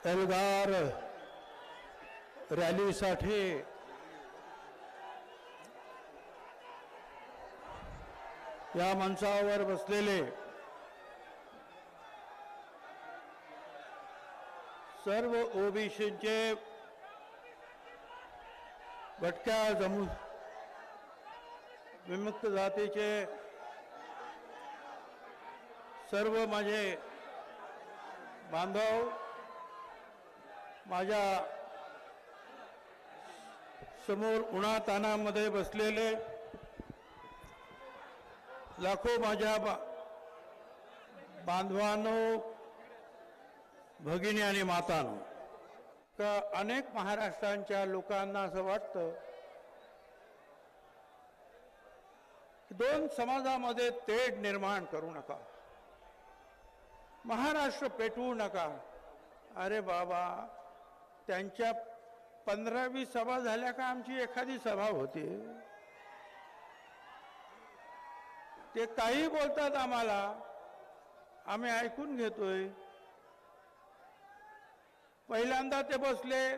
एल्गार रॅलीसाठी या मंचावर बसलेले सर्व ओबीसीचे भटक्या विमुक्त जातीचे सर्व माझे बांधव, माझ्या समोर उन्हातान्हामध्ये बसलेले लाखो माझ्या बांधवांनो, भगिनी आणि मातांनो, का अनेक महाराष्ट्रांच्या लोकांना असं वाटतं की दोन समाजामध्ये तेढ निर्माण करू नका, महाराष्ट्र पेटवू नका. अरे बाबा, त्यांच्या 15-20 सभा झाल्या का आमची एखादी सभा होती? ते काही बोलतात आम्हाला, आम्ही ऐकून घेतोय. पहिल्यांदा ते बसले,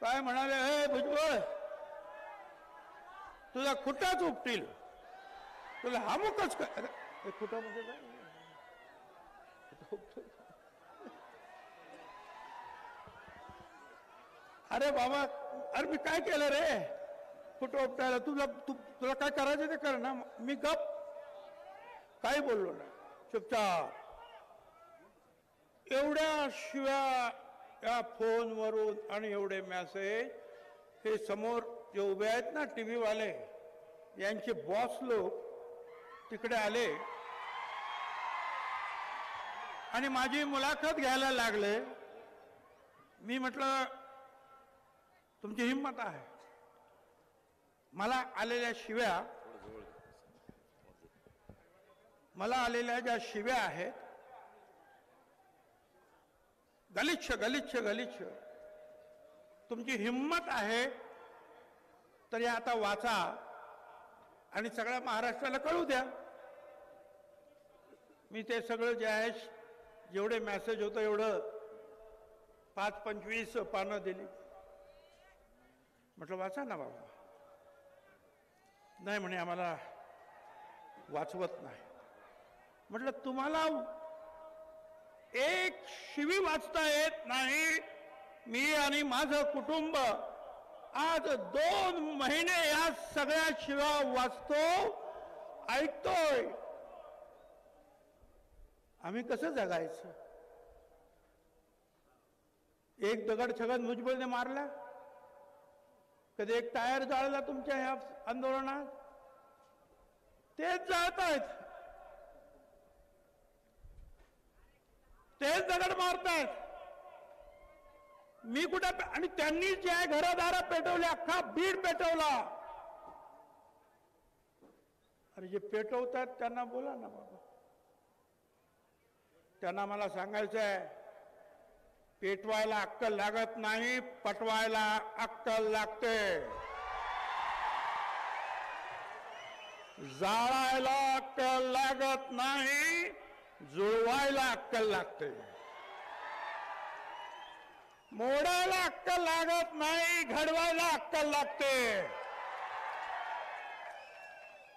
काय म्हणाले, हे भुजबळ तुझा खुटाच उपटील, तुला हामुकच काय खुटामध्ये काय. अरे बाबा, अरे मी काय केलं रे खुट उपटायला? तुला काय करायचं ते कर ना. मी गप काही बोललो नाही, चुपचाप. एवढ्या शिव्या या फोनवरून आणि एवढे मेसेज, हे समोर जे उभे आहेत ना टीव्ही वाले, यांचे बॉस लोक तिकडे आले आणि माझी मुलाखत घ्यायला लागले. मी म्हटलं, तुमची हिंमत आहे. मला आलेल्या ज्या शिव्या आहेत, गलिच्छ गलिच्छ गलिच्छ, तुमची हिंमत आहे तर या आता वाचा आणि सगळ्या महाराष्ट्राला कळू द्या. मी ते सगळं जे आहे, जेवढे मेसेज होतं एवढं 5-25 पानं दिली. म्हटलं वाचा ना बाबा. नाही म्हणे, आम्हाला वाचवत नाही. म्हटलं तुम्हाला एक शिवी वाचता येत नाही? मी आणि माझं कुटुंब आज 2 महिने या सगळ्या शिव्या वाचतो, ऐकतोय. आम्ही कसं जगायचं? एक दगड छगन भुजबळने मारला, कधी एक टायर जाळला तुमच्या ह्या आंदोलनात? तेच जाळत आहेत, तेच दगड मारतायत. मी कुठे? आणि त्यांनी जे आहे घरदार पेटवले, अख्खा बीड पेटवला. अरे जे पेटवतात त्यांना बोला ना बाबा. त्यांना मला सांगायचं आहे, पेटवायला अक्कल लागत नाही, पटवायला अक्कल लागते. जाळायला अक्कल लागत नाही, जुळवायला अक्कल लागते. मोडायला अक्कल लागत नाही, घडवायला अक्कल लागते.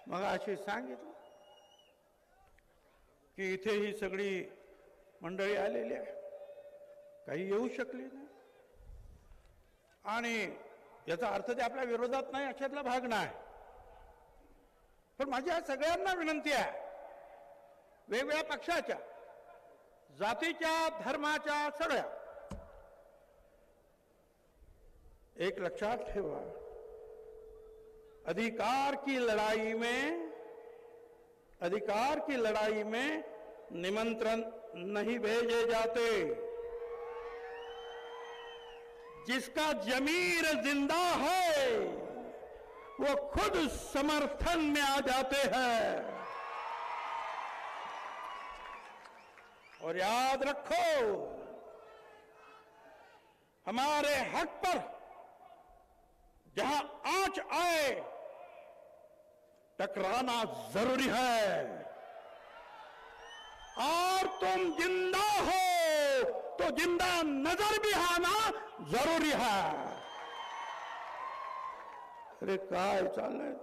मग अशी सांगितलं की इथे ही सगळी मंडळी आलेली आहे, काही येऊ शकली नाही. आणि याचा अर्थ ते आपल्या विरोधात नाही अशातला भाग नाही. पण माझ्या सगळ्यांना विनंती आहे, वेगवेगळ्या पक्षाच्या, जातीच्या, धर्माच्या, सगळ्या, एक लक्षात ठेवा, अधिकार की लड़ाई में निमंत्रण नहीं भेजे जाते. जिसका जमीर जिंदा है वो खुद समर्थन में आ जाते हैं. और याद रखो, हमारे हक पर जहां आंच आए टकराना जरूरी है. और तुम जिंदा हो तो जिंदा नजर भी आना जरूरी है. अरे काय चाललंय.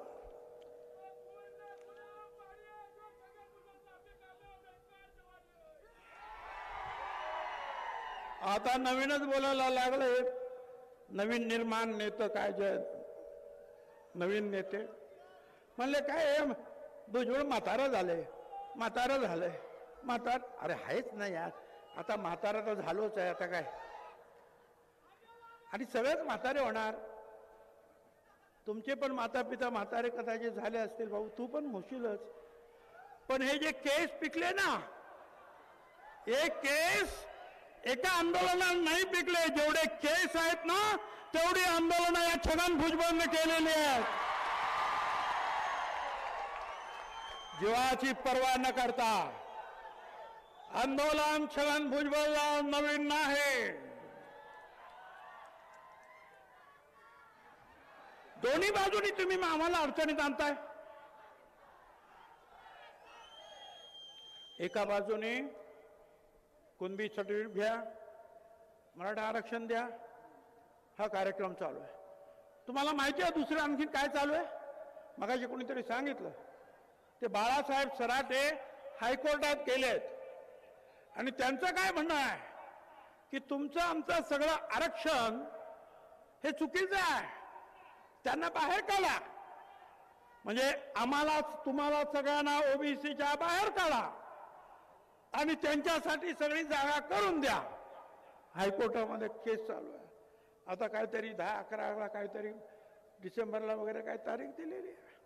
आता नवीनच बोलायला लागले. नवीन निर्माण नेते काय जे नवीन नेते म्हणले काय भुजबळ म्हातारा झाले, म्हातारा झालंय, अरे आहेच ना यार. आता म्हातारा तर झालोच आहे आता काय. आणि सगळेच म्हातारे होणार. तुमचे पण माता पिता म्हातारे कदाचित झाले असतील भाऊ, तू पण होशीलच. पण हे जे केस पिकले ना, हे केस एका आंदोलनात नाही पिकले. जेवढे केस आहेत ना तेवढी आंदोलनं या छगन भुजबळने केलेली आहेत. जीवाची पर्वा न करता आंदोलन छगन भुजबळला नवीन नाही. दोन्ही बाजूनी तुम्ही आम्हाला अडचणीत आणताय. एका बाजूने कुणबी सर्टिफिकेट घ्या, मराठा आरक्षण द्या, हा कार्यक्रम चालू आहे. तुम्हाला माहिती आहे दुसरं आणखी काय चालू आहे? मगाशी कोणीतरी सांगितलं. ते बाळासाहेब सराटे हायकोर्टात गेलेत आणि त्यांचं काय म्हणणं आहे की तुमचं आमचं सगळं आरक्षण हे चुकीचं आहे, त्यांना बाहेर काढा. म्हणजे आम्हाला तुम्हाला सगळ्यांना ओबीसीच्या बाहेर काढा आणि त्यांच्यासाठी सगळी जागा करून द्या. हायकोर्टामध्ये केस चालू आहे. आता काहीतरी 10-11 काहीतरी डिसेंबरला वगैरे काही तारीख दिलेली आहे.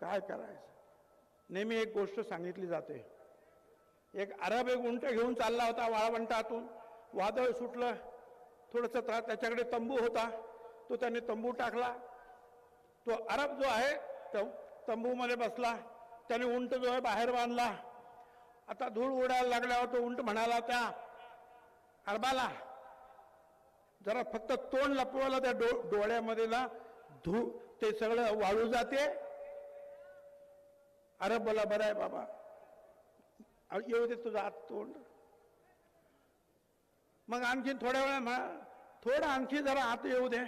काय करायचं. नेहमी एक गोष्ट सांगितली जाते. एक अरब एक उंट घेऊन चालला होता वाळवंटातून. वादळ सुटलं, थोडंसं त्याच्याकडे तंबू होता, तो त्याने तंबू टाकला. तो अरब जो आहे तंबूमध्ये बसला, त्याने उंट जो आहे बाहेर बांधला. आता धूळ उडायला लागल्यावर तो उंट म्हणाला त्या अरबाला, जरा फक्त तोंड लपवायला त्या डोळ्यामध्ये ना ते सगळं वाळू जाते. अरब बोला बरं आहे बाबा, येऊ दे तुझं आत तोंड. मग आणखी थोड्या वेळा थोडं आणखी जरा आत येऊ दे.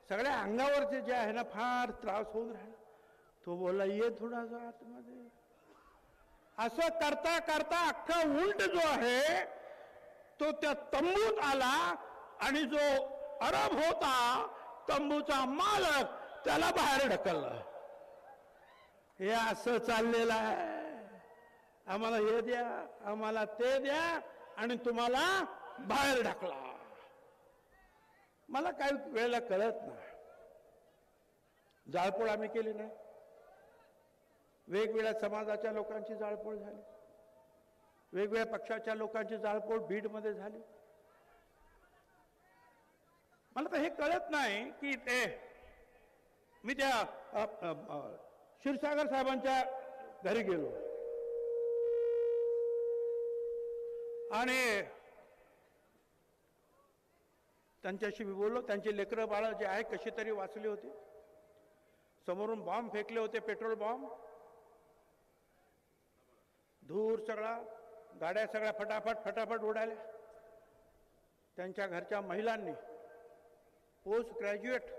सगळ्या अंगावरचे जे आहे ना फार त्रास होऊन राहिला. तो बोलला ये थोडासा आतमध्ये. असं करता करता अख्खा उंट जो आहे तो त्या तंबूत आला आणि जो अरब होता तंबूचा मालक त्याला बाहेर ढकललं. हे असं चाललेलं आहे. आम्हाला हे द्या, आम्हाला ते द्या आणि तुम्हाला बाहेर ढकला. मला काही वेळेला कळत नाही. जाळपोळ आम्ही केली नाही. वेगवेगळ्या समाजाच्या लोकांची जाळपोळ झाली, वेगवेगळ्या पक्षाच्या लोकांची जाळपोळ बीडमध्ये झाली. मला तर हे कळत नाही की ते मी त्या क्षीरसागर साहेबांच्या घरी गेलो आणि त्यांच्याशी मी बोललो. त्यांची लेकरं बाळं जे आहे कशी तरी वाचली होती. समोरून बॉम्ब फेकले होते, पेट्रोल बॉम्ब. धूर सगळा, गाड्या सगळ्या फटाफट फटाफट उडाल्या. त्यांच्या घरच्या महिलांनी, पोस्ट ग्रॅज्युएट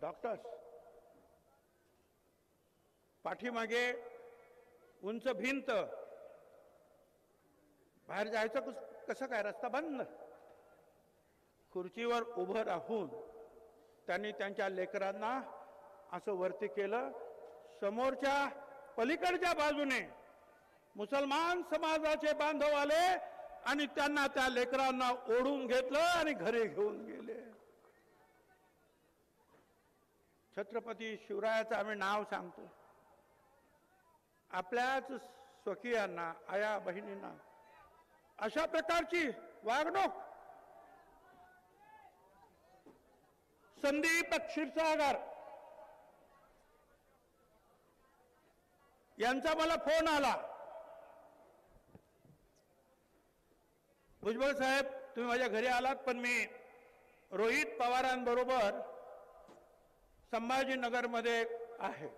डॉक्टर्स, पाठीमागे उंच भिंत, बाहेर जायचं कसं काय, रस्ता बंद. खुर्चीवर उभं राहून त्यांनी त्यांच्या लेकरांना असं वरती केलं. समोरच्या पलीकडच्या बाजूने मुसलमान समाजाचे बांधव आले आणि त्यांना त्या लेकरांना ओढून घेतलं आणि घरी घेऊन गेले. छत्रपती शिवरायाचं आम्ही नाव सांगतो. आपल्याच स्वकीयांना, आया बहिणींना अशा प्रकारची वागणूक संदीप क्षीरसागर यांचा मला फोन आला. भुजबळ साहेब तुम्ही माझ्या घरी आलात, पण मी रोहित पवारांबरोबर संभाजीनगरमध्ये आहे.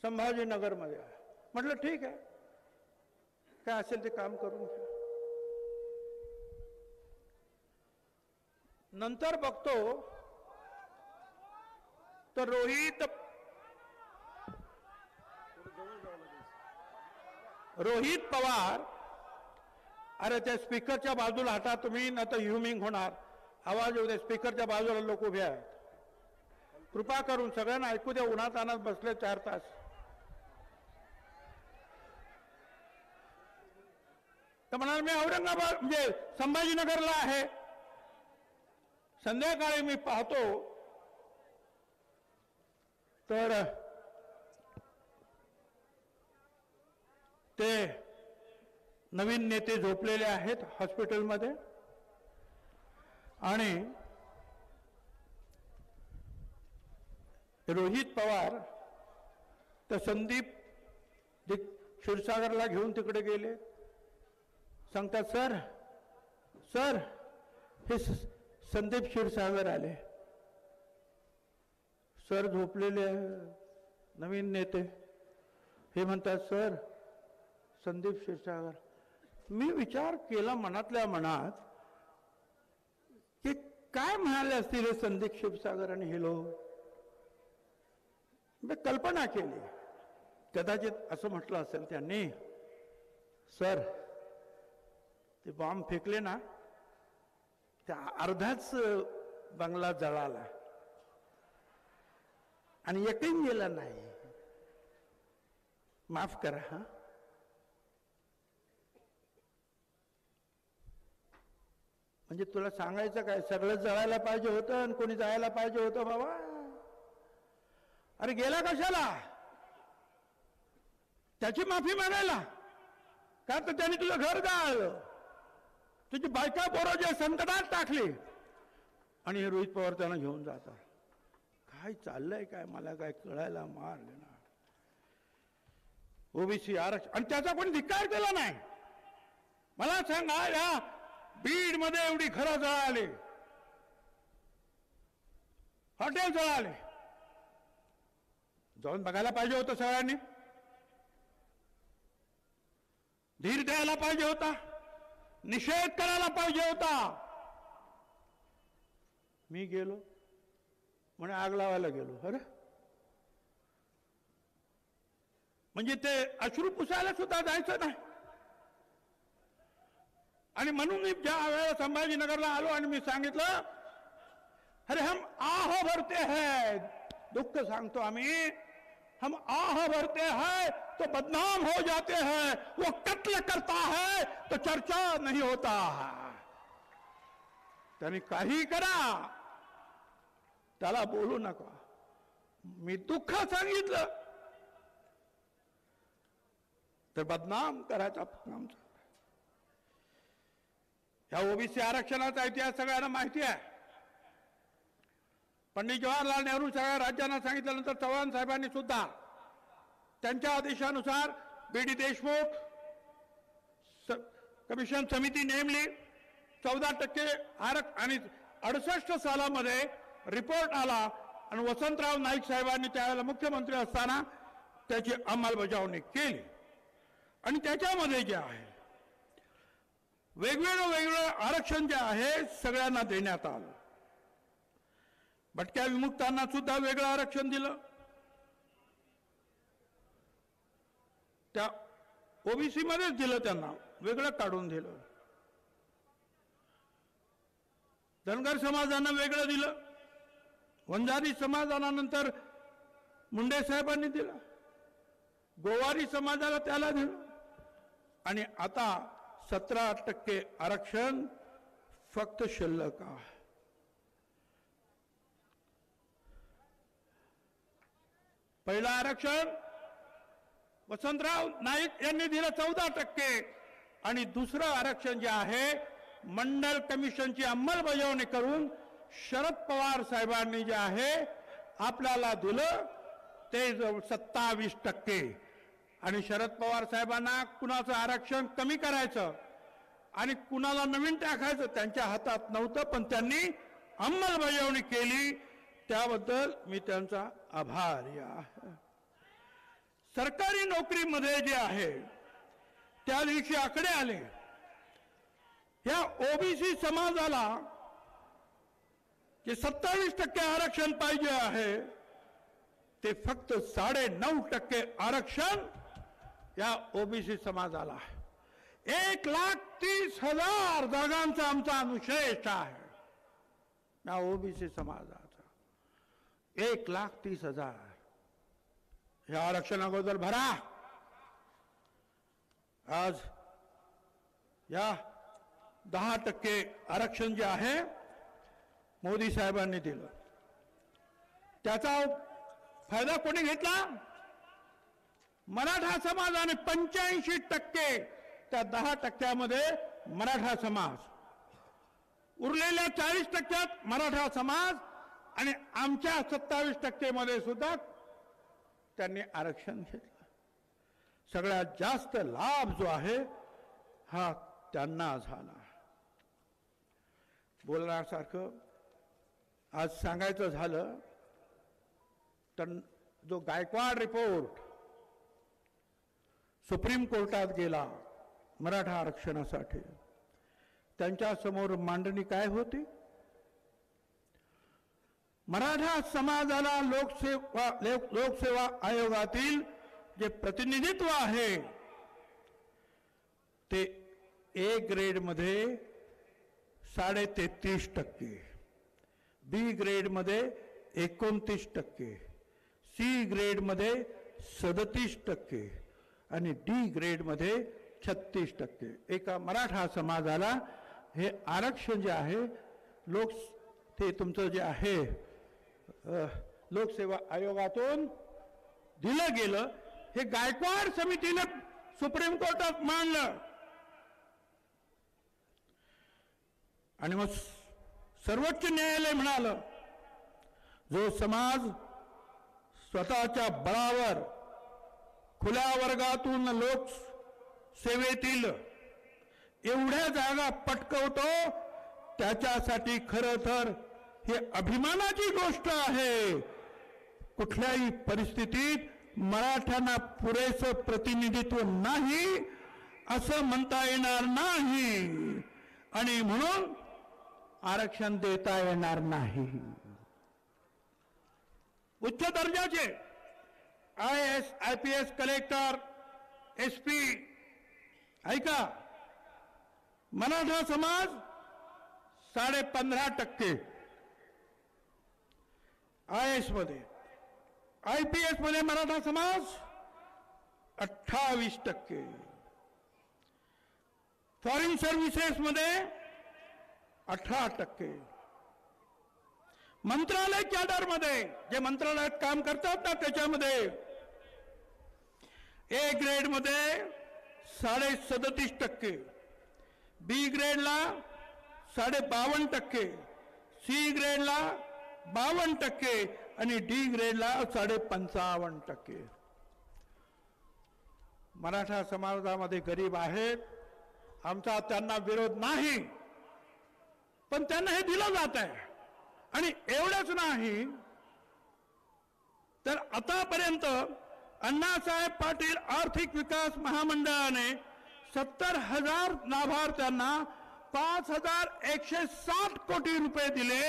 संभाजीनगरमध्ये आहे. म्हटलं ठीक आहे, काय असेल ते काम करून घ्या. नंतर बघतो तर रोहित पवार, अरे त्या स्पीकरच्या बाजूला हटा तुम्ही, ना तर ह्युमिंग होणार, आवाज येऊ दे. स्पीकरच्या बाजूला लोक उभे आहेत, कृपा करून सगळ्यांना ऐकू द्या. उन्हात आणत बसले 4 तास. तर म्हणाल मी औरंगाबाद म्हणजे संभाजीनगरला आहे. संध्याकाळी मी पाहतो तर ते नवीन नेते झोपलेले आहेत हॉस्पिटलमध्ये आणि रोहित पवार तर संदीप क्षीरसागरला घेऊन तिकडे गेले. सांगतात सर सर हे संदीप क्षीरसागर आले. सर झोपलेले नवीन नेते. हे म्हणतात सर संदीप क्षीरसागर. मी विचार केला मनातल्या मनात की काय म्हणाले असतील हे संदीप क्षीरसागर आणि हे लोक. मी कल्पना केली, कदाचित असं म्हटलं असेल त्यांनी, सर ते बॉम्ब फेकले ना त्या अर्धाच बंगला जळाला आणि एकही गेला नाही, माफ करा. हा म्हणजे तुला सांगायचं काय, सगळं जळायला पाहिजे होतं आणि कोणी जायला पाहिजे होतं बाबा. अरे गेला कशाला, त्याची माफी मागायला का, तर त्याने तुझं घर जाळलं, तुझी बायका पोरं जे संकटात टाकली आणि हे रोहित पवार त्यांना घेऊन जातात. काय चाललंय काय मला काय कळायला मार्ग ना. ओबीसी आरक्षण आणि त्याचा कोणी धिक्कार केला नाही. मला सांगा या बीड मध्ये एवढी घरं जळाली, हॉटेल जळाले, जाऊन बघायला पाहिजे होतं सगळ्यांनी, धीर द्यायला पाहिजे होता, निषेध करायला पाहिजे होता. मी गेलो म्हणे आग लावायला गेलो. अरे म्हणजे ते अश्रू पुसायला सुद्धा जायचं नाही. आणि म्हणून मी ज्या वेळेला संभाजीनगरला आलो आणि मी सांगितलं अरे हम आह भरते हैं, दुःख सांगतो आम्ही, हम आह भरते हैं तो बदनाम हो जाते हैं, वो कत्ल करता है तो चर्चा नहीं होता. त्यांनी काही करा त्याला बोलू नका. मी दुःख सांगितलं तर बदनाम करायचा काम. या ओबीसी आरक्षणाचा इतिहास सगळ्यांना माहिती आहे. पंडित जवाहरलाल नेहरू सगळ्या राज्यांना सांगितल्यानंतर चव्हाण साहेबांनी सुद्धा त्यांच्या आदेशानुसार बी.डी. देशमुख कमिशन समिती नेमली. 14% आणि 68 सालामध्ये रिपोर्ट आला आणि वसंतराव नाईक साहेबांनी त्यावेळेला मुख्यमंत्री असताना त्याची अंमलबजावणी केली. आणि त्याच्यामध्ये जे आहे वेगवेगळं आरक्षण जे आहे सगळ्यांना देण्यात आलं. भटक्या विमुक्तांना सुद्धा वेगळं आरक्षण दिलं. त्या ओबीसी मध्येच दिलं, त्यांना वेगळं काढून दिलं. धनगर समाजांना वेगळं दिलं. वंजारी समाजानंतर मुंडे साहेबांनी दिलं. गोवारी समाजाला त्याला दिलं. आणि आता 17% आरक्षण फक्त शिल्लक आहे. पहिलं आरक्षण वसंतराव नाईक यांनी दिलं 14% आणि दुसरं आरक्षण जे आहे मंडल कमिशनची अंमलबजावणी करून शरद पवार साहेबांनी जे आहे आपल्याला दिलं ते 27%. आणि शरद पवार साहेबांना कुणाचं आरक्षण कमी करायचं आणि कुणाला नवीन टाकायचं त्यांच्या हातात नव्हतं, पण त्यांनी अंमलबजावणी केली. त्याबद्दल मी त्यांचा आभारी आहे. सरकारी नोकरीमध्ये जे आहे त्या दिवशी आकडे आले, या ओबीसी समाजाला जे 27% आरक्षण पाहिजे आहे ते फक्त 9.5% आरक्षण या ओबीसी समाजाला आहे. 1,30,000 जागांचा आमचा अनुशेष आहे या ओबीसी समाजाचा. 1,30,000 हे आरक्षण अगोदर भरा. आज या 10% आरक्षण जे आहे मोदी साहेबांनी दिलं, त्याचा फायदा कोणी घेतला? मराठा समाजाने 85% त्या 10%मध्ये मराठा समाज, उरलेल्या 40%त मराठा समाज आणि आमच्या 27% मध्ये सुद्धा त्यांनी आरक्षण घेतलं. सगळ्यात जास्त लाभ जो आहे हा त्यांना झाला. बोलण्यासारखं आज सांगायचं झालं तर जो गायकवाड रिपोर्ट सुप्रीम कोर्टात गेला मराठा आरक्षणासाठी, त्यांच्या समोर मांडणी काय होती? मराठा समाजाला लोकसेवा आयोगातील जे प्रतिनिधित्व आहे ते ए ग्रेड मध्ये 33.5%, बी ग्रेड मध्ये 29%, सी ग्रेड मध्ये 37% आणि डी ग्रेड मध्ये 36%. एका मराठा समाजाला हे आरक्षण जे आहे ते तुमचं जे आहे लोकसेवा आयोगातून दिलं गेलं. हे गायकवाड समितीने सुप्रीम कोर्टात मांडलं आणि मग सर्वोच्च न्यायालय म्हणालं जो समाज स्वतःच्या बळावर खुल्या वर्गातून लोकसेवेतील एवढ्या जागा पटकवतो त्याच्यासाठी खरं तर ही अभिमानाची गोष्ट आहे. कुठल्याही परिस्थितीत मराठ्यांना पुरेसं प्रतिनिधित्व नाही असं म्हणता येणार नाही आणि म्हणून आरक्षण देता येणार नाही. उच्च दर्जाचे IAS, IPS, कलेक्टर, SP, ऐका, मराठा समाज 15.5% IAS मध्ये, IPS मध्ये मराठा समाज 28%, फॉरेन सर्व्हिसेस मध्ये 18%, मंत्रालय कॅडर मध्ये जे मंत्रालयात काम करतात ना त्याच्यामध्ये ए ग्रेड मध्ये 37.5%, बी ग्रेडला 52%, सी ग्रेडला 52% आणि डी ग्रेडला 55%. मराठा समाजामध्ये गरीब आहेत, आमचा त्यांना विरोध नाही, पण त्यांना हे दिलं जात आहे. आणि एवढंच नाही तर आतापर्यंत अण्णासाहेब पाटील आर्थिक विकास महामंडळाने 70,000 लाभार्थ्यांना 5,160 कोटी रुपये दिले.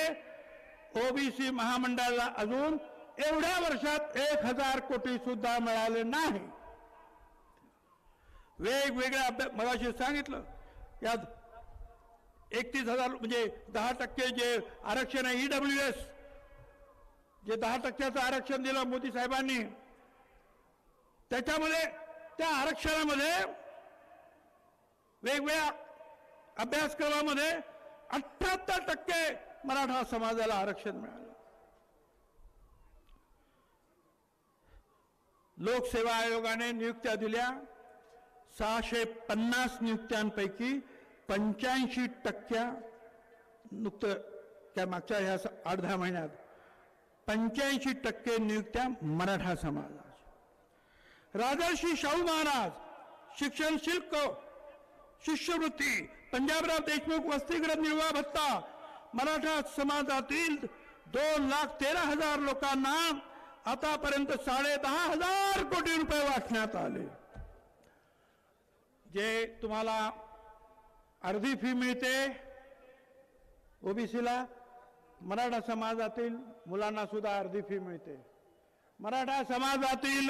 ओबीसी महामंडळाला अजून एवढ्या वर्षात 1,000 कोटी सुद्धा मिळाले नाही. वेगवेगळ्या मगाशी सांगितलं यात 31,000 म्हणजे 10% जे आरक्षण आहे EWS, जे 10%चं आरक्षण दिलं मोदी साहेबांनी, त्याच्यामध्ये त्या आरक्षणामध्ये वेगवेगळ्या अभ्यासक्रमामध्ये 78% मराठा समाजाला आरक्षण मिळालं. लोकसेवा आयोगाने नियुक्त्या दिल्या. 650 नियुक्त्यांपैकी 85% नुकतं त्या मागच्या ह्या 8-10 महिन्यात 85% नियुक्त्या मराठा समाजाच्या. राजर्षी शाहू महाराज शिक्षण शुल्क, शिष्यवृत्ती, पंजाबराव देशमुख वसतिगृह निर्वाह भत्ता, मराठा समाजातील 2,13,000 लोकांना आतापर्यंत 10,500 कोटी रुपये वाटण्यात आले. जे तुम्हाला अर्धी फी मिळते ओबीसीला, मराठा समाजातील मुलांना सुद्धा अर्धी फी मिळते. मराठा समाजातील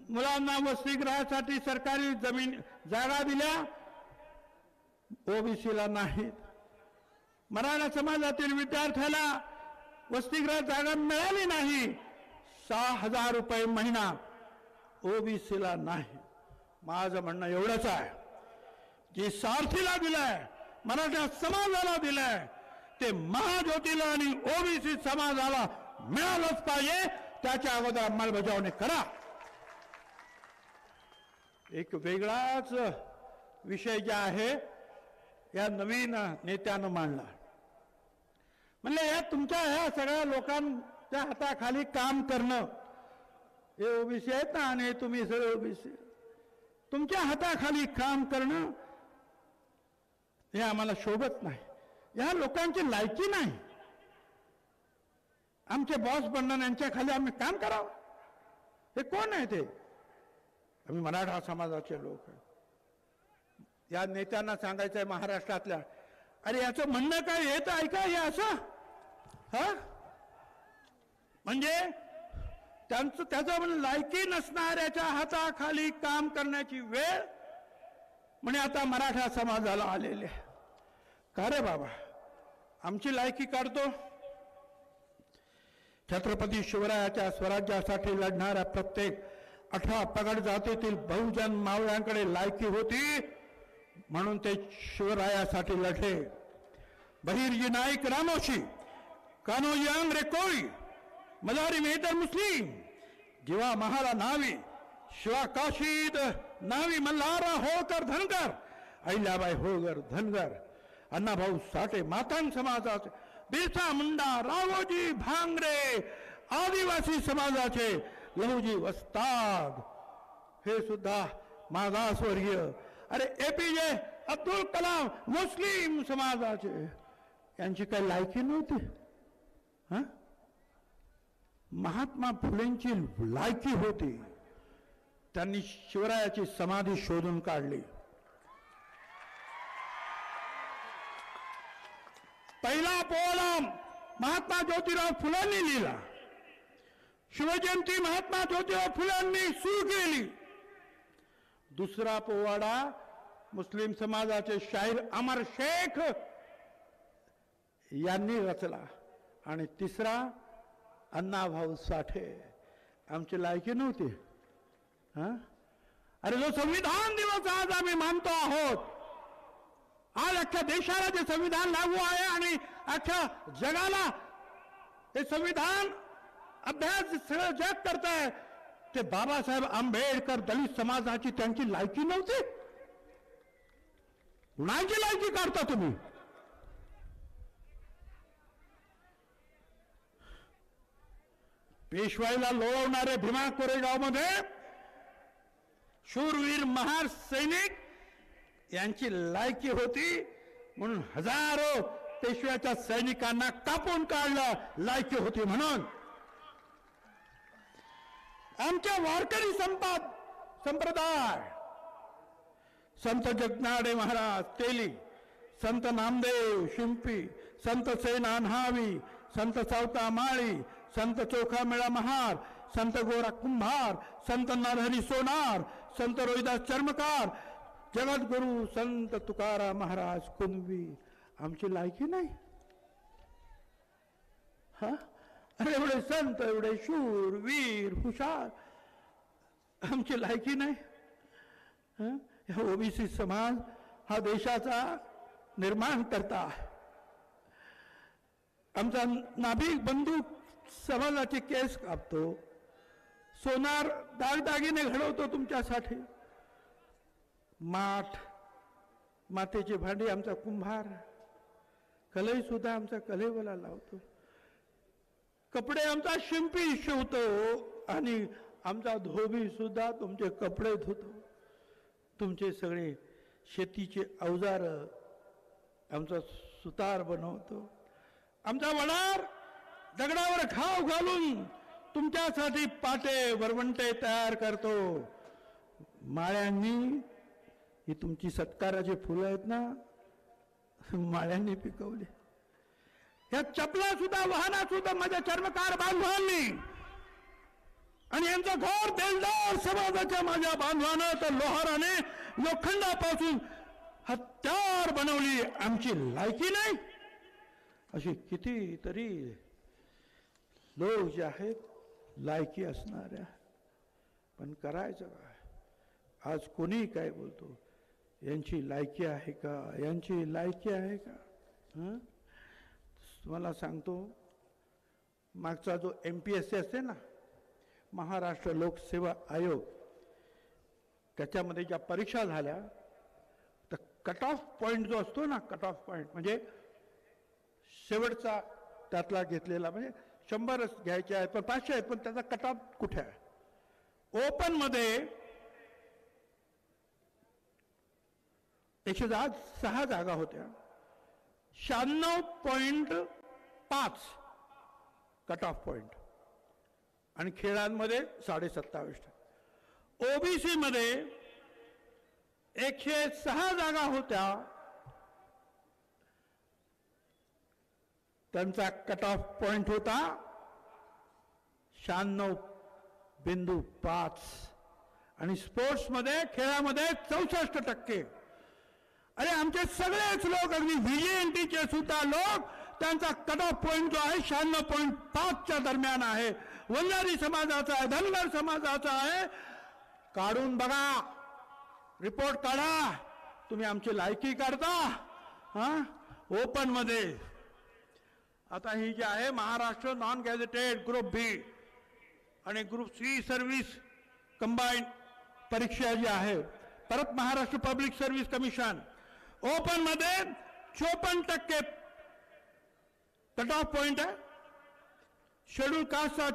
मुलांना वसतिगृहासाठी सरकारी जमीन जागा दिल्या, ओबीसीला नाहीत. मराठा समाजातील विद्यार्थ्याला वसतिगृह जागा मिळाली नाही, 6,000 रुपये महिना ओबीसीला नाही. माझं म्हणणं एवढंच आहे, जी सारथीला दिलंय, मराठा समाजाला दिलंय, ते महाज्योतीला आणि ओबीसी समाजाला मिळालंच पाहिजे. त्याच्या अगोदर अंमलबजावणी करा. एक वेगळाच विषय जे आहे या नवीन नेत्यानं मांडला. म्हणले या तुमच्या ह्या सगळ्या लोकांच्या हाताखाली काम करणं, हे ओबीसी आहेत ना आणि तुम्ही सगळे ओबीसी, तुमच्या हाताखाली काम करणं हे आम्हाला शोभत नाही. या लोकांची लायकी नाही. आमचे बॉस बनणं, यांच्या खाली आम्ही काम करावं. हे कोण आहे ते? आम्ही मराठा समाजाचे लोक आहे. या नेत्यांना सांगायचं आहे महाराष्ट्रातल्या, अरे याचं म्हणणं काय हे तर ऐका. हे असं म्हणजे त्याचं लायकी नसणाऱ्याच्या हाताखाली काम करण्याची वेळ म्हणे आता मराठा समाजाला आलेले. का रे बाबा, आमची लायकी काढतो? छत्रपती शिवरायाच्या स्वराज्यासाठी लढणाऱ्या प्रत्येक 18 पगड जातीतील बहुजन मावळ्यांकडे लायकी होती, म्हणून ते शिवरायासाठी लढले. बहिर्जी नाईक रामोशी, कान्होजी आंग्रे कोळी, मदारी मेहतर मुस्लिम, जीवा महाला नावी, शिवा काशीद नावी, मल्हारा होळकर धनगर, अहिल्याबाई होळकर धनगर, अण्णाभाऊ साठे मातांग समाजाचे, बिरसा मुंडा, रावोजी भांगरे आदिवासी समाजाचे, लहुजी वस्ताद हे सुद्धा मागासवर्गीय. अरे एपीजे अब्दुल कलाम मुस्लिम समाजाचे, यांची काही लायकी नव्हती. महात्मा फुलेंची लायकी होती. त्यांनी शिवरायाची समाधी शोधून काढली. पहिला पोवाडा महात्मा ज्योतिराव फुलांनी लिहिला. शिवजयंती महात्मा ज्योतिराव फुलांनी सुरू केली. दुसरा पोवाडा मुस्लिम समाजाचे शाहीर अमर शेख यांनी रचला. आणि तिसरा अण्णाभाऊ साठे. आमची लायकी नव्हती. अरे जो संविधान दिवस आज आम्ही मानतो आहोत, आज अख्ख्या देशाला जे संविधान लागू आहे आणि अख्ख्या जगाला ते संविधान अभ्यास सगळं जग करताय, ते बाबासाहेब आंबेडकर दलित समाजाची त्यांची लायकी नव्हती. कुणाची लायकी काढता तुम्ही? पेशवाईला लोळवणारे भीमा कोरेगावमध्ये शूरवीर महार सैनिक यांची लायकी होती, म्हणून हजारो पेशव्याच्या सैनिकांना कापून काढलं. लायकी होती म्हणून. आमच्या वारकरी संप्रदाय, संत जगनाडे महाराज तेली, संत नामदेव शिंपी, संत सेना न्हावी, संत सावता माळी, संत चोखामेळा महार, संत गोरा कुंभार, संत नरहरी सोनार, संत रोहिदास चर्मकार, जगद्गुरु संत तुकाराम महाराज कुणबी. आमची लायकी नाही. अरे एवढे संत, एवढे शूर वीर हुशार, आमची लायकी नाही. ओबीसी समाज हा देशाचा निर्माण करता आहे. आमचा नाभिक बंधू समाजाचे केस कापतो, सोनार दागदागिने घडवतो तुमच्यासाठी, मातेची भांडी आमचा कुंभार, कलई सुद्धा आमचा कलेवाला लावतो, कपडे आमचा शिंपी शिवतो आणि आमचा धोबी सुद्धा तुमचे कपडे धुतो. तुमचे सगळे शेतीचे अवजार आमचा सुतार बनवतो. आमचा वडार दगडावर घाव घालून तुमच्यासाठी पाटे वरवंटे तयार करतो. माळ्यांनी, ही तुमची सत्काराची फुलं आहेत ना, माळ्यांनी पिकवली. या चपला सुद्धा, वाहना सुद्धा माझ्या चर्मकार बांधवांनी, आणि यांचं घर बेलदार समाजाच्या माझ्या बांधवानं तर लोहाराने लोखंडापासून हत्यार बनवली. आमची लायकी नाही. अशी कितीतरी लोक जे आहेत लायकी असणाऱ्या, पण करायचं काय? आज कोणी काय बोलतो, यांची लायकी आहे का, यांची लायकी आहे का? तुम्हाला सांगतो, मागचा जो MPSC असते ना, महाराष्ट्र लोकसेवा आयोग, त्याच्यामध्ये ज्या परीक्षा झाल्या तर कट ऑफ पॉईंट जो असतो ना, कट ऑफ पॉईंट म्हणजे शेवटचा त्यातला घेतलेला, म्हणजे 100च घ्यायचे आहेत पण 500 आहेत, पण त्याचा कट ऑफ कुठे आहे? ओपन मध्ये 106 जागा होत्या, 96.5 कट ऑफ पॉइंट, आणि खेळांमध्ये 27.5. ओबीसी मध्ये 106 जागा होत्या, त्यांचा कट ऑफ पॉइंट होता 96.5, आणि स्पोर्ट्स मध्ये, खेळामध्ये 64%. अरे आमचे सगळेच लोक, अगदी VJNTचे सुद्धा लोक, त्यांचा कट ऑफ पॉइंट जो आहे 96.5च्या दरम्यान आहे. वंजारी समाजाचा आहे, धनगर समाजाचा आहे. काढून बघा, रिपोर्ट काढा. तुम्ही आमची लायकी काढता ओपन मध्ये. आता ही जी आहे Maharashtra non gazetted group B आणि ग्रुप C सर्व्हिस कंबाईंड परीक्षा जी आहे, परत Maharashtra public service commission, open मध्ये 54% कट ऑफ पॉइंट आहे. शेड्यूल कास्टचा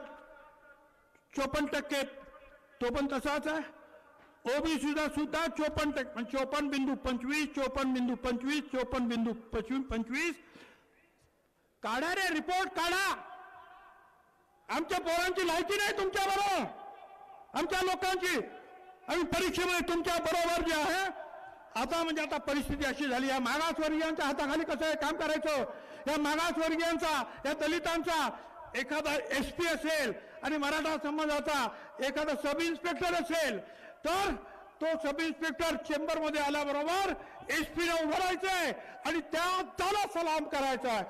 54%, तो पण तसाच आहे. ओबीसीचा सुद्धा 54%, 54.25, 54.25, 54.25. काढा रे, रिपोर्ट काढा. आमच्या पोरांची लायकी नाही तुमच्या बरोबर, आमच्या लोकांची. आणि परीक्षेमध्ये तुमच्या बरोबर जे आहे, आता म्हणजे आता परिस्थिती अशी झाली, या मागासवर्गीयांच्या हाताखाली कसं आहे काम करायचं. या मागासवर्गीयांचा, या दलितांचा एखादा SP असेल आणि मराठा समाजाचा एखादा सब इन्स्पेक्टर असेल, तर तो सब इन्स्पेक्टर चेंबरमध्ये आल्याबरोबर SP ने उभं राहायचंय आणि त्याला सलाम करायचा आहे,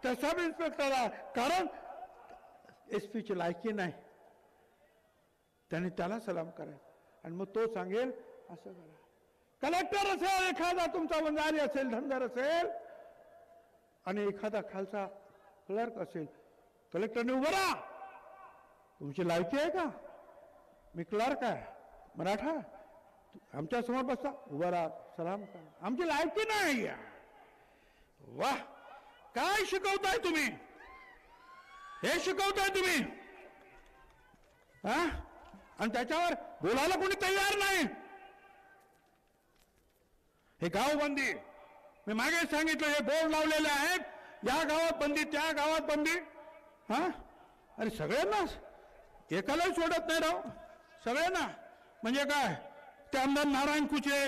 त्या सब इन्स्पेक्टरला. कारण SP ची लायकी नाही, त्याने त्याला सलाम करायचा. आणि मग तो सांगेल असं करा. कलेक्टर असेल एखादा तुमचा, वंजारी असेल, धनगर असेल, आणि एखादा खालचा क्लर्क असेल, कलेक्टरने उभं राहा. तुमची लायकी आहे का? मी क्लर्क आहे, मराठा, आमच्या समोर बसता, उभं राहा, सलाम करा. आमची लायकी नाही. वाह, काय शिकवताय तुम्ही? हे शिकवताय तुम्ही? आणि त्याच्यावर बोलायला कोणी तयार नाही. हे गाव बंदी, मी मागे सांगितलं, हे बोर्ड लावलेले आहेत, या गावात बंदी, त्या गावात बंदी. अरे सगळ्यांनाच, एकालाही सोडत नाही राव, सगळ्यांना. म्हणजे काय, ते आमदार नारायण कुचे,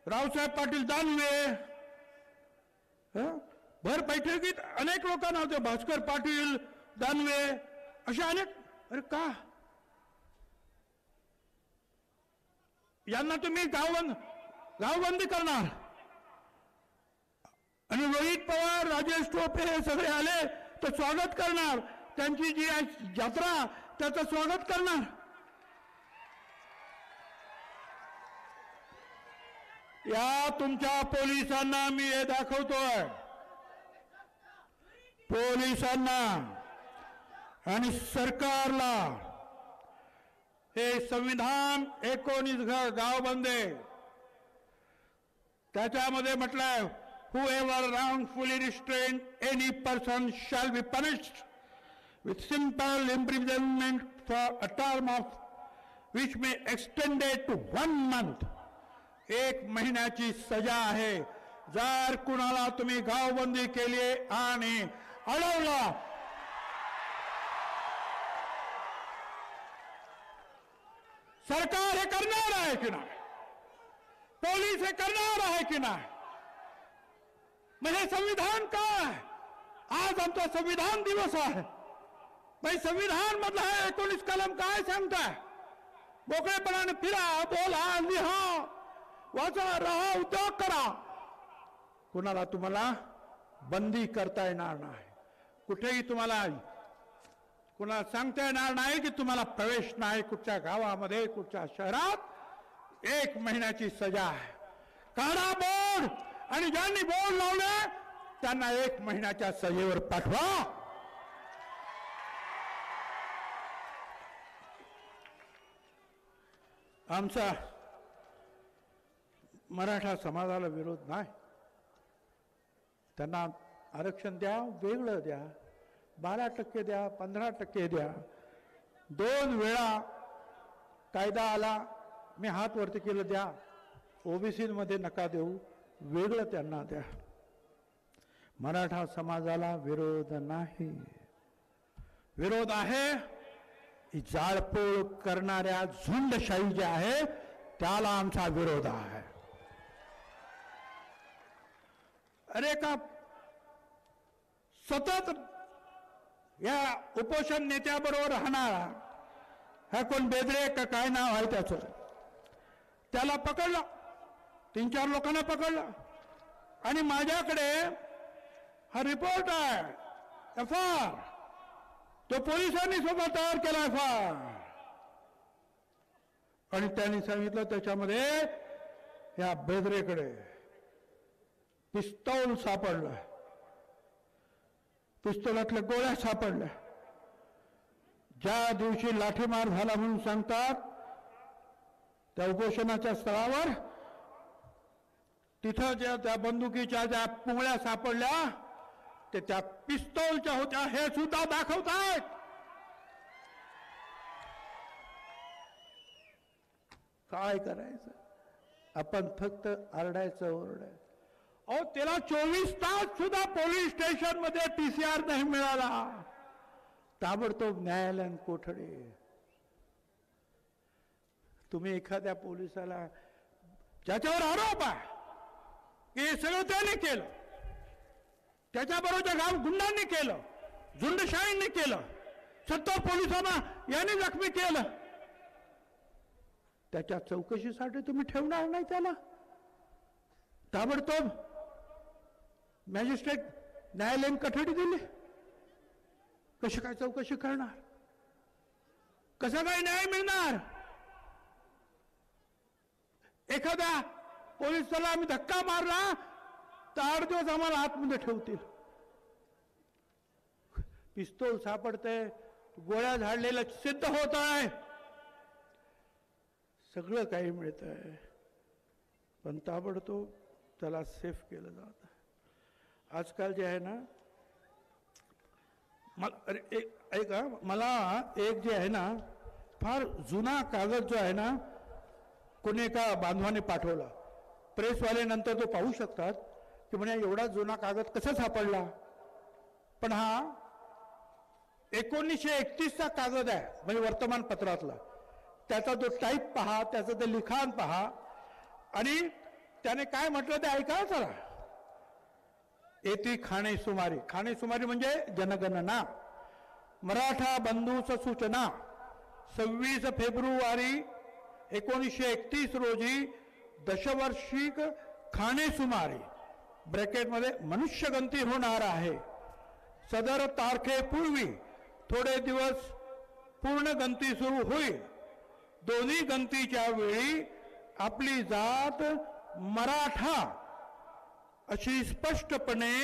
रावसाहेब पाटील दानवे, भर बैठकीत अनेक लोकांना होते, भास्कर पाटील दानवे, असे अनेक. अरे का यांना तुम्ही गावबंदी करणार? आणि रोहित पवार, राजेश टोपे हे सगळे आले तर स्वागत करणार, त्यांची जी यात्रा त्याचं स्वागत करणार. या तुमच्या पोलिसांना मी हे दाखवतोय, पोलिसांना आणि सरकारला, हे संविधान 19 गावबंदी, त्याच्यामध्ये म्हटलंय, whoever wrongfully restrained any person shall be punished with simple imprisonment for a term of which may extended to 1 month. 1 महिन्याची सजा आहे. जर कुणाला तुम्ही गावबंदी केली आणि अडवला, सरकार हे करणार आहे की नाही, पोलीस हे करणार आहे की नाही, म्हणजे संविधान काय? आज आमचा संविधान दिवस आहे. म्हणजे संविधान मधला 19 कलम काय सांगताय? मोकळेपणाने फिरा, बोला, लिहा, वाचा, राहा, उद्योग करा. कुणाला तुम्हाला बंदी करता येणार नाही. कुठेही तुम्हाला कुणाला सांगता येणार नाही की तुम्हाला प्रवेश नाही. कुठच्या गावामध्ये, कुठच्या शहरात 1 महिन्याची सजा आहे. काढा बोर्ड आणि ज्यांनी बोर्ड लावले त्यांना 1 महिन्याच्या सजेवर पाठवा. आमचा मराठा समाजाला विरोध नाही. त्यांना आरक्षण द्या, वेगळं द्या, 12% द्या, 15% द्या. 2 वेळा कायदा आला, मी हात वरती केलं, द्या. ओबीसी मध्ये नका देऊ, वेगळं त्यांना द्या. मराठा समाजाला विरोध नाही. विरोध आहे जाळपोळ करणाऱ्या झुंडशाही जे आहे त्याला आमचा विरोध आहे. अरे का सतत या उपोषण नेत्याबरोबर राहणारा हा कोण बेदरे का काय नाव आहे त्याचं, त्याला पकडलं, 3-4 लोकांना पकडलं आणि माझ्याकडे हा रिपोर्ट आहे, एफआर, तो पोलिसांनी स्वतः तयार केला एफआर. आणि त्यांनी सांगितलं त्याच्यामध्ये या बेदरेकडे पिस्तौल सापडलं, पिस्तौलातल्या गोळ्या सापडल्या. ज्या दिवशी लाठीमार झाला म्हणून सांगतात त्या उपोषणाच्या स्थळावर तिथं ज्या त्या बंदुकीच्या ज्या पुंगळ्या सापडल्या ते त्या पिस्तौलच्या होत्या हे सुद्धा दाखवतायत. काय करायचं? आपण फक्त आरडायचं, ओरडायचं. अहो त्याला 24 तास सुद्धा पोलीस स्टेशन मध्ये टीसीआर नाही मिळाला. ताबडतोब न्यायालयीन कोठडी. तुम्ही एखाद्या पोलिसाला ज्याच्यावर आरोप आहे की हे सगळं त्याने केलं, त्याच्याबरोबरच्या गाव गुंडांनी केलं, झुंडशाहींनी केलं, 70 पोलिसांना यांनी जखमी केलं, त्याच्या चौकशीसाठी तुम्ही ठेवणार नाही त्याला? ताबडतोब मॅजिस्ट्रेट न्यायालयीन कोठडी दिली. कशी काय चौकशी करणार? कसा काय न्याय मिळणार? एखाद्या पोलिसाला आम्ही धक्का मारला तर 8 दिवस आम्हाला आतमध्ये ठेवतील. पिस्तूल सापडते, गोळ्या झाडलेलं सिद्ध होत आहे, सगळं काही मिळत आहे, पण ताबडतोब त्याला सेफ केलं जात. आजकाल जे आहे ना, मला एक जे आहे ना फार जुना कागद जो आहे ना कोणी एका बांधवाने पाठवला. प्रेसवाले नंतर तो पाहू शकतात की म्हणजे एवढा जुना कागद कसा सापडला. पण हा 1931चा कागद आहे, म्हणजे वर्तमानपत्रातला. त्याचा जो टाईप पहा, त्याचं ते लिखाण पहा आणि त्याने काय म्हटलं ते ऐका जरा. येती खाणेसुमारी. खाणेसुमारी म्हणजे जनगणना. मराठा बंधूच सूचना 26 फेब्रुवारी 1931 रोजी दशवार्षिक खाणेसुमारी ब्रॅकेटमध्ये मनुष्यगणती होणार आहे. सदर तारखेपूर्वी थोडे दिवस पूर्ण गणती सुरू होईल. दोन्ही गणतीच्या वेळी आपली जात मराठा अशी स्पष्टपणे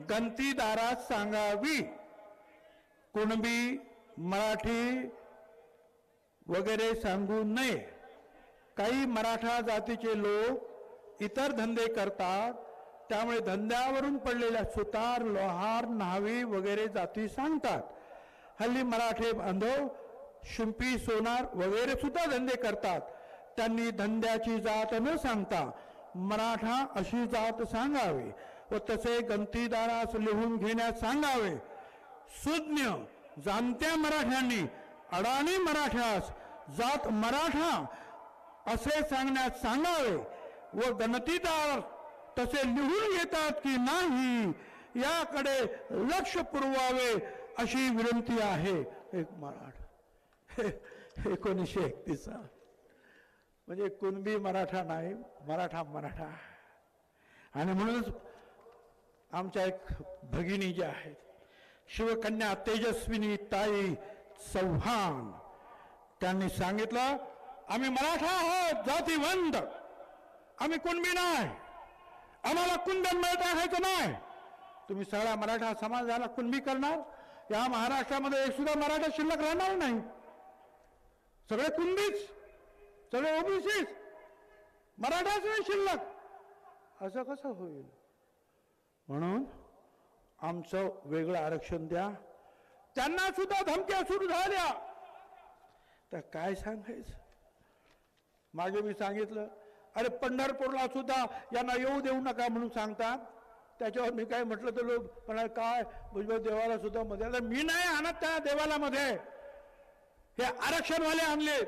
गणतीदारास सांगावी. कुणबी, मराठी वगैरे सांगू नये. काही मराठा जातीचे लोक इतर धंदे करतात, त्यामुळे धंद्यावरून पडलेल्या सुतार, लोहार, न्हावी वगैरे जाती सांगतात. हल्ली मराठे बांधव शिंपी, सोनार वगैरे सुद्धा धंदे करतात. त्यांनी धंद्याची जात न सांगता मराठा अशी जात सांगावी व तसे गणतीदारास लिहून घेण्यास सांगावे. सुज्ञ जाणत्या मराठ्यांनी अडाणी मराठ्यास जात मराठा असे सांगण्यात सांगावे व गणतीदार तसे लिहून घेतात की नाही याकडे लक्ष पुरवावे अशी विनंती आहे. एक मराठा 1931 म्हणजे कुणबी मराठा नाही, मराठा मराठा. आणि म्हणूनच आमच्या एक भगिनी ज्या आहेत शिवकन्या तेजस्विनी ताई चव्हाण, त्यांनी सांगितलं आम्ही मराठा आहोत, जातीवंत, आम्ही कुणबी नाही, आम्हाला कुंदन मिळत आहे का नाही. तुम्ही सगळ्या मराठा समाजाला कुणबी करणार? या महाराष्ट्रामध्ये एक सुद्धा मराठा शिल्लक राहणार नाही. सगळे कुणबीच, सगळे ओबीसीच, मराठाच नाही शिल्लक. असं कसं होईल? म्हणून आमचं वेगळं आरक्षण द्या. त्यांना सुद्धा धमक्या सुरू झाल्या. तर काय सांगायचं? मागे मी सांगितलं अरे पंढरपूरला सुद्धा यांना येऊ देऊ नका म्हणून सांगतात. त्याच्यावर मी काय म्हटलं तर लोक म्हणाले काय भुजबळ देवाला सुद्धा मध्ये. आता मी नाही आणत त्या देवाला मध्ये, हे आरक्षणवाले आणले.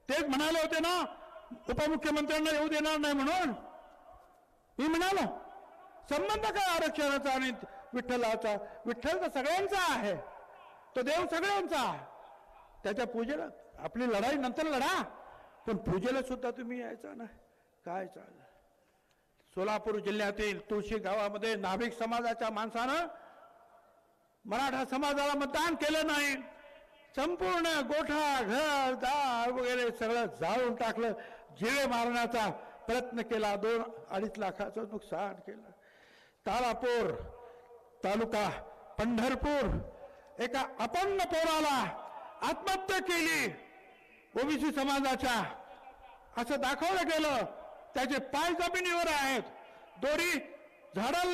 तेच म्हणाले होते ना उपमुख्यमंत्र्यांना येऊ देणार नाही म्हणून. मी म्हणालो संबंध काय आरक्षणाचा आणि विठ्ठलाचा? विठ्ठल तर सगळ्यांचा आहे, तो देव सगळ्यांचा आहे. त्याच्या पूजेला आपली लढाई नंतर लढा, पण पूजेला सुद्धा तुम्ही यायचं ना. काय चाललं? सोलापूर जिल्ह्यातील तुळशी गावामध्ये नाभिक समाजाच्या माणसानं मराठा समाजाला मतदान केलं नाही. संपूर्ण गोठा घर दार वगैरे सगळं जाळून टाकलं. जिवे मारण्याचा प्रयत्न केला. 2-2.5 लाखाचं नुकसान केलं. तारापूर तालुका पंढरपूर एका अपंग पोराला आत्महत्या केली ओबीसी समाजाच्या, असं दाखवलं गेलं. त्याचे पाय जमिनीवर आहेत, दोरी झाडाला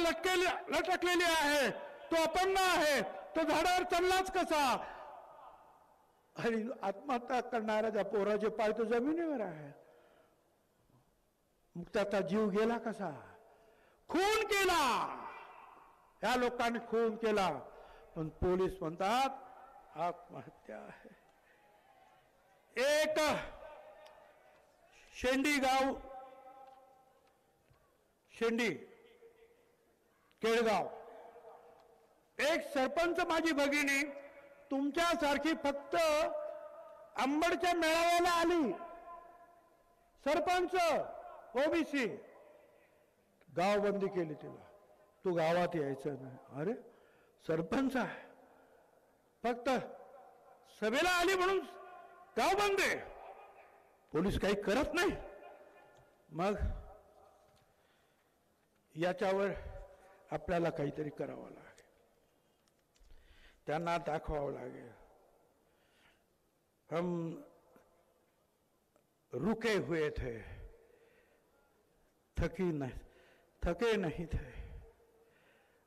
लटकलेली आहे, तो अपंग आहे, तो झाडावर चढलाच कसा? आणि आत्महत्या करणाऱ्या त्या पोराचे पाय तो जमिनीवर आहे. मग त्याचा जीव गेला कसा? खून केला. ह्या लोकांनी खून केला, पण पोलीस म्हणतात आत्महत्या आहे. एक शेंडी गाव, शेंडी केळगाव, एक सरपंच माझी भगिनी तुमच्यासारखी फक्त अंबडच्या मेळाव्याला आली. सरपंच ओबीसी, गावबंदी केली तिला. तू गावात यायचं नाही. अरे सरपंच आहे, फक्त सभेला आली म्हणून गावबंदी. पोलीस काही करत नाही. मग याच्यावर आपल्याला काहीतरी करावं लागेल. त्यांना दाखवावं लागेल हम रुके हुए थे, थके नहीं थे.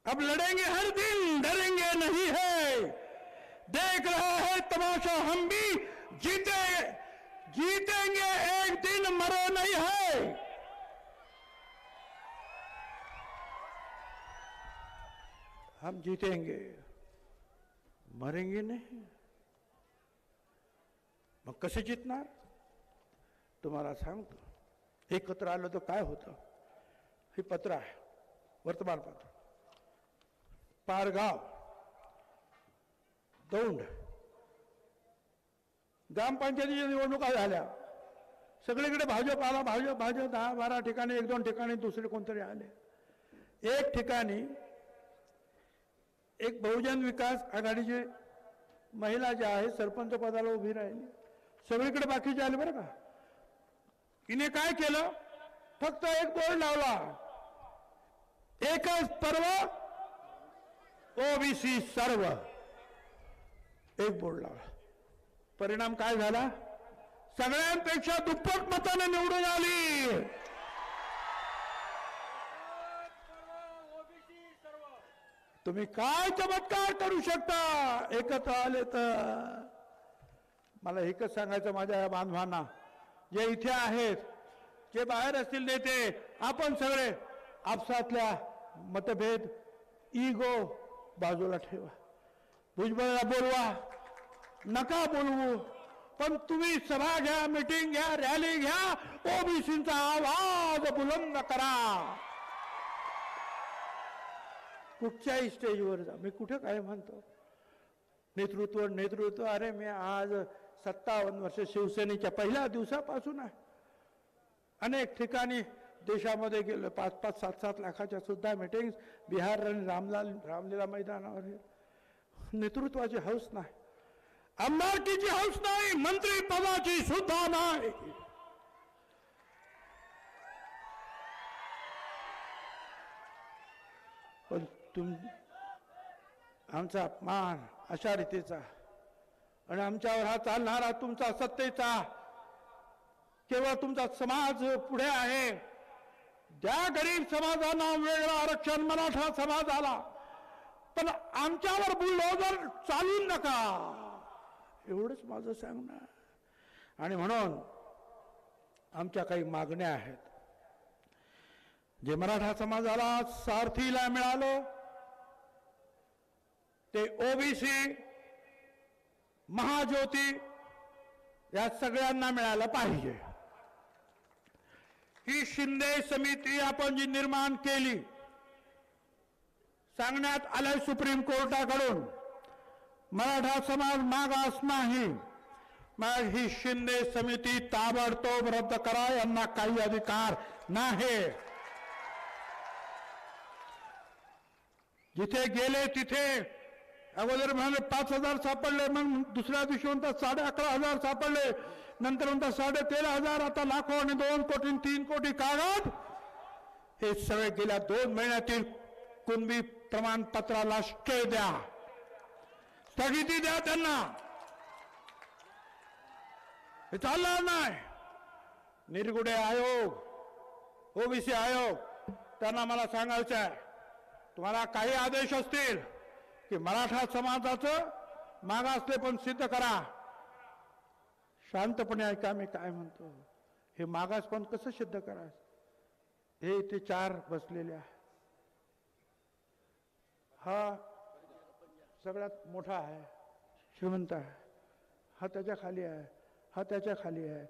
अब लड़ेंगे हर दिन, डरेंगे नहीं है. देख रहा है तमाशा हम भी, जीतेंगे एक दिन, मरे नहीं है. हम जीतेंगे, मरेंगे नहीं. मग कसे जितणार? तुम्हाला सांगतो. एकत्र आलं तर काय होतं? हे पत्र आहे, वर्तमानपत्र. पारगाव, दौंड ग्रामपंचायतीच्या निवडणुका झाल्या. सगळीकडे भाजप आला. भाजप 10-12 ठिकाणी, 1-2 ठिकाणी दुसरे कोणतरी आले. एक ठिकाणी एक बहुजन विकास आघाडीची महिला ज्या आहे सरपंच पदाला उभी राहिली. सगळीकडे बाकीचे आले बरं का. तिने काय केलं? फक्त एक बोर्ड लावला, एकच पर्व ओबीसी सर्व. एक बोर्ड लावला. परिणाम काय झाला? सगळ्यांपेक्षा दुप्पट मताने निवडून आली. तुम्ही काय चमत्कार करू शकता एकत्र आले तर. मला एकच सांगायचं माझ्या या बांधवांना, जे इथे आहेत, जे बाहेर असतील नेते, आपण सगळे आपसातल्या मतभेद, इगो बाजूला ठेवा. भुजबळला बोलवा, नका बोलवू. पण तुम्ही सभा घ्या, मीटिंग घ्या, रॅली घ्या, ओबीसींचा आवाज बुलंद करा. कुठच्याही स्टेजवर जा. मी कुठे काय म्हणतो नेतृत्व. अरे मी आज 57 वर्ष शिवसेनेच्या पहिल्या दिवसापासून आहे. अनेक ठिकाणी देशामध्ये गेलो. 5-5, 7-7 लाखाच्या सुद्धा मीटिंग बिहार आणि रामलीला मैदानावर. नेतृत्वाची हौस नाही, आमदारकीची हौस नाही, मंत्री पदाची सुद्धा नाही. पण आमचा अपमान अशा रीतीचा आणि आमच्यावर हा चालणारा तुमचा सत्तेचा केवळ तुमचा समाज पुढे आहे. ज्या गरीब समाजांना वेगळं आरक्षण, मराठा समाजाला, पण आमच्यावर बुलडोजर चालू नका, एवढंच माझं सांगणं. आणि म्हणून आमच्या काही मागण्या आहेत. जे मराठा समाजाला सारथीला मिळालं ते ओबीसी, महाज्योती या सगळ्यांना मिळालं पाहिजे. ही शिंदे समिती आपण जी निर्माण केली, सांगण्यात आलं सुप्रीम कोर्टाकडून मराठा समाज मागास नाही, मग ही शिंदे समिती ताबडतोब रद्द करा. यांना काही अधिकार नाही. जिथे गेले तिथे अगोदर म्हणाले 5,000 सापडले, मग दुसऱ्या दिवशी म्हणतात 11,500 सापडले, नंतर म्हणतात 13,500, आता लाखो आणि 2 कोटी 3 कोटी कागद. हे सगळे गेल्या 2 महिन्यातील कुणबी प्रमाणपत्राला स्टे द्या, स्थगिती द्या त्यांना. हे चालणार नाही. निरगुडे आयोग, ओबीसी आयोग, त्यांना मला सांगायचं आहे, तुम्हाला काही आदेश असतील की मराठा समाजाचं मागासले पण सिद्ध करा. शांतपणे ऐका मी काय म्हणतो. हे मागास पण कसं सिद्ध करायचं? हे इथे 4 बसलेले आहे. हा सगळ्यात मोठा आहे, श्रीमंत आहे. हा त्याच्या खाली आहे, हा त्याच्या खाली आहे,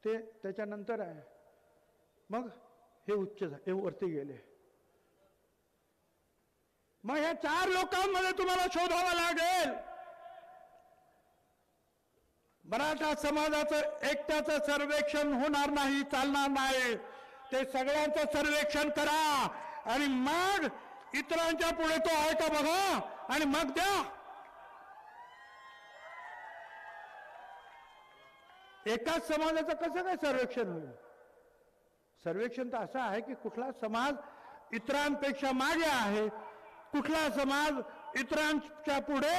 ते त्याच्यानंतर आहे. मग हे उच्च हे वरती गेले. मग या 4 लोकांमध्ये तुम्हाला शोधावं लागेल. मराठा समाजाचं एकट्याचं सर्वेक्षण होणार नाही, चालणार नाही. ते सगळ्यांचं सर्वेक्षण करा आणि मग इतरांच्या पुढे तो आहे का बघा आणि मग द्या. एकाच समाजाचं कसं काय सर्वेक्षण होईल? सर्वेक्षण तर असं आहे की कुठला समाज इतरांपेक्षा मागे आहे, कुठला समाज इतरांच्या पुढे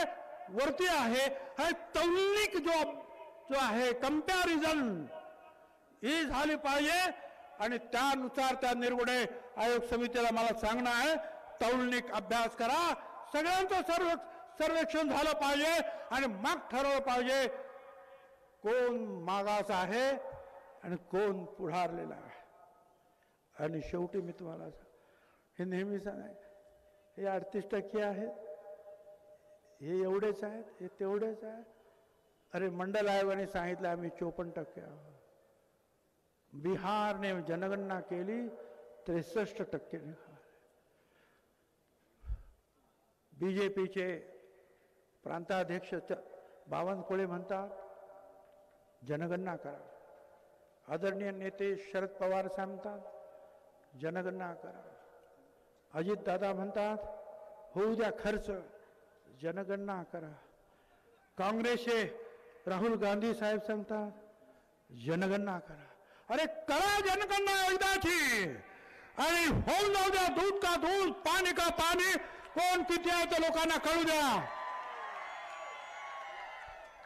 वरती आहे. हा तौलनिक जो आहे कंपॅरिझन ही झाली पाहिजे. आणि त्यानुसार त्या निरगुडे आयोग समितीला मला सांगणं आहे, तौलनिक अभ्यास करा. सगळ्यांचं सर्वेक्षण झालं पाहिजे आणि मग ठरवलं पाहिजे कोण मागास आहे आणि कोण पुढारलेला आहे. आणि शेवटी मी तुम्हाला हे नेहमी सांगाय, हे 38% आहेत, हे एवढेच आहेत, हे तेवढेच आहेत. अरे मंडल आयोगाने सांगितलं आम्ही 54% आहोत. बिहारने जनगणना केली 63% निघाले. बीजेपीचे प्रांताध्यक्ष बावनकुळे म्हणतात जनगणना करा. आदरणीय नेते शरद पवार सांगतात जनगणना करा. अजित दादा म्हणतात होऊ द्या खर्च, जनगणना करा. काँग्रेसचे राहुल गांधी साहेब सांगतात जनगणना करा. अरे करा जनगणना एकदाची आणि होऊन जाऊ द्या. दूध का दूध, पाणी का पाणी, कोण किती आहे ते लोकांना कळू द्या.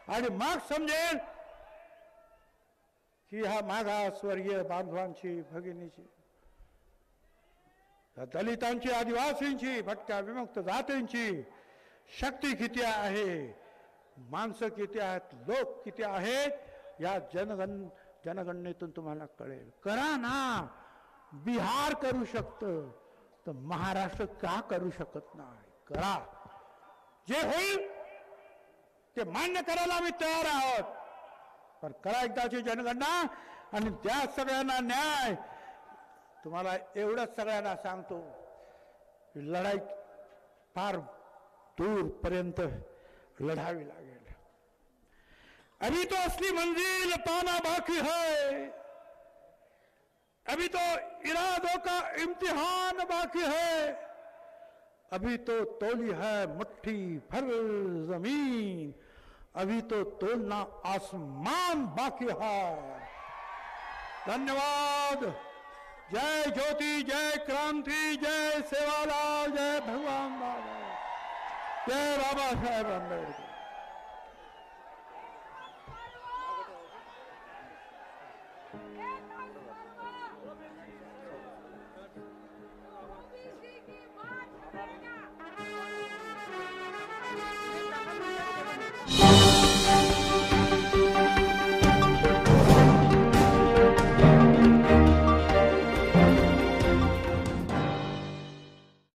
आणि मग समजेल की हा मागासवर्गीय बांधवांची, भगिनीची, दलितांची, आदिवासींची, भटक्या विमुक्त जातींची शक्ती किती आहे, माणसं किती आहेत, लोक किती आहेत, या जनगणनेतून तुम्हाला कळेल. करा ना. बिहार करू शकतं तर महाराष्ट्र का करू शकत नाही? करा. जे होईल ते मान्य करायला आम्ही तयार आहोत. तर करा एकदाची जनगणना आणि द्या सगळ्यांना न्याय. तुम्हाला एवढंच सगळ्यांना सांगतो, लढाई फार दूरपर्यंत लढावी लागेल. अभी तो असली मंजिल पाना बाकी है, अभी तो इरादों का इम्तिहान बाकी है, अभी तो तोली है मुट्ठी भर जमीन, अभी तो तोलना आसमान बाकी है. धन्यवाद. जय ज्योति, जय क्रांति, जय सेवालाल, जय भगवान बाबा, जय बाबा साहेब आंबेडकर.